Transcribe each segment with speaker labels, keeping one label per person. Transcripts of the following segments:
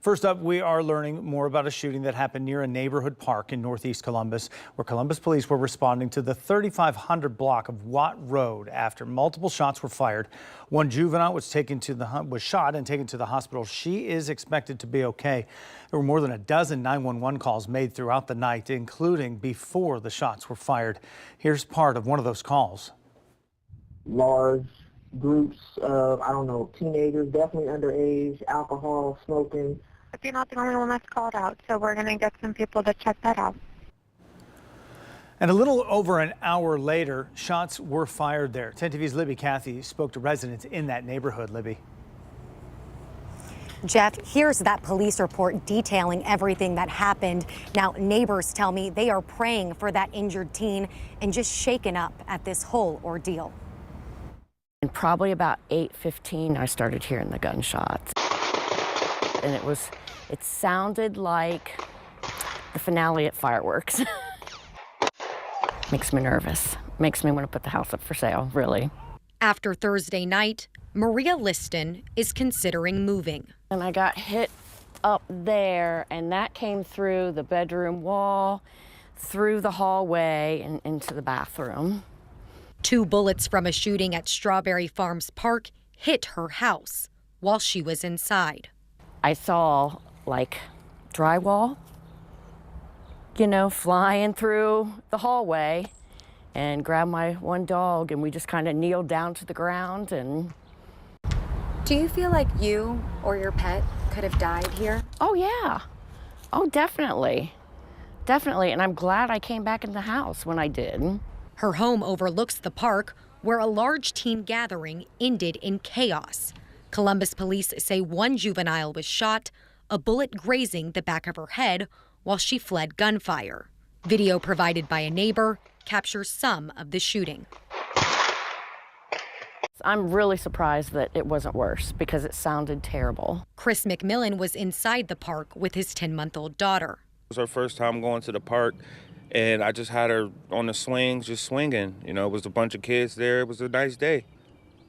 Speaker 1: First up, we are learning more about a shooting that happened near a neighborhood park in northeast Columbus, where Columbus police were responding to the 3500 block of Watt Road after multiple shots were fired. One juvenile was shot and taken to the hospital. She is expected to be okay. There were more than a dozen 911 calls made throughout the night, including before the shots were fired. Here's part of one of those calls.
Speaker 2: Large groups of, I don't know, teenagers, definitely underage, alcohol, smoking.
Speaker 3: But you're not the only one that's called out, so we're going to get some people to check that out.
Speaker 1: And a little over an hour later, shots were fired there. 10 TV's Libby Cathy spoke to residents in that neighborhood. Libby.
Speaker 4: Jeff, here's that police report detailing everything that happened. Now, neighbors tell me they are praying for that injured teen and just shaken up at this whole ordeal.
Speaker 5: And probably about 8:15, I started hearing the gunshots. And it sounded like the finale at fireworks. Makes me nervous. Makes me want to put the house up for sale, really.
Speaker 6: After Thursday night, Maria Liston is considering moving.
Speaker 5: And I got hit up there, and that came through the bedroom wall, through the hallway, and into the bathroom.
Speaker 6: 2 bullets from a shooting at Strawberry Farms Park hit her house while she was inside.
Speaker 5: I saw, like, drywall, flying through the hallway, and grabbed my one dog, and we just kind of kneeled down to the ground. And
Speaker 4: Do you feel like you or your pet could have died here?
Speaker 5: oh, yeah. Oh, definitely. Definitely. And I'm glad I came back in the house when I did.
Speaker 6: Her home overlooks the park, where a large teen gathering ended in chaos. Columbus police say one juvenile was shot, a bullet grazing the back of her head while she fled gunfire. Video provided by a neighbor captures some of the shooting.
Speaker 5: I'm really surprised that it wasn't worse because it sounded terrible.
Speaker 6: Chris McMillan was inside the park with his 10-month-old daughter.
Speaker 7: It was her first time going to the park, and I just had her on the swings, just swinging. It was a bunch of kids there. It was a nice day.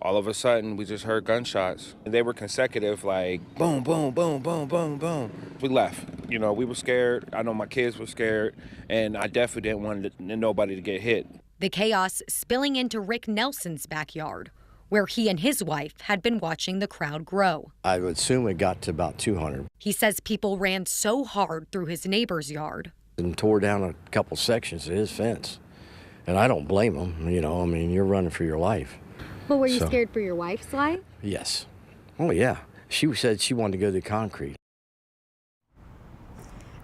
Speaker 7: All of a sudden, we just heard gunshots. They were consecutive, like boom, boom, boom, boom, boom, boom. We left. We were scared. I know my kids were scared, and I definitely didn't want nobody to get hit.
Speaker 6: The chaos spilling into Rick Nelson's backyard, where he and his wife had been watching the crowd grow.
Speaker 8: I would assume it got to about 200.
Speaker 6: He says people ran so hard through his neighbor's yard.
Speaker 8: And tore down a couple sections of his fence. And I don't blame him, you're running for your life.
Speaker 4: Well, were you scared for your wife's life?
Speaker 8: Yes. Oh, yeah. She said she wanted to go to the concrete.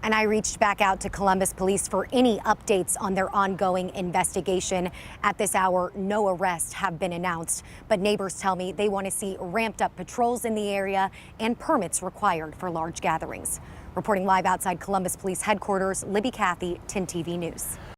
Speaker 4: And I reached back out to Columbus police for any updates on their ongoing investigation. At this hour, no arrests have been announced, but neighbors tell me they want to see ramped up patrols in the area and permits required for large gatherings. Reporting live outside Columbus Police Headquarters, Libby Cathy, 10 TV News.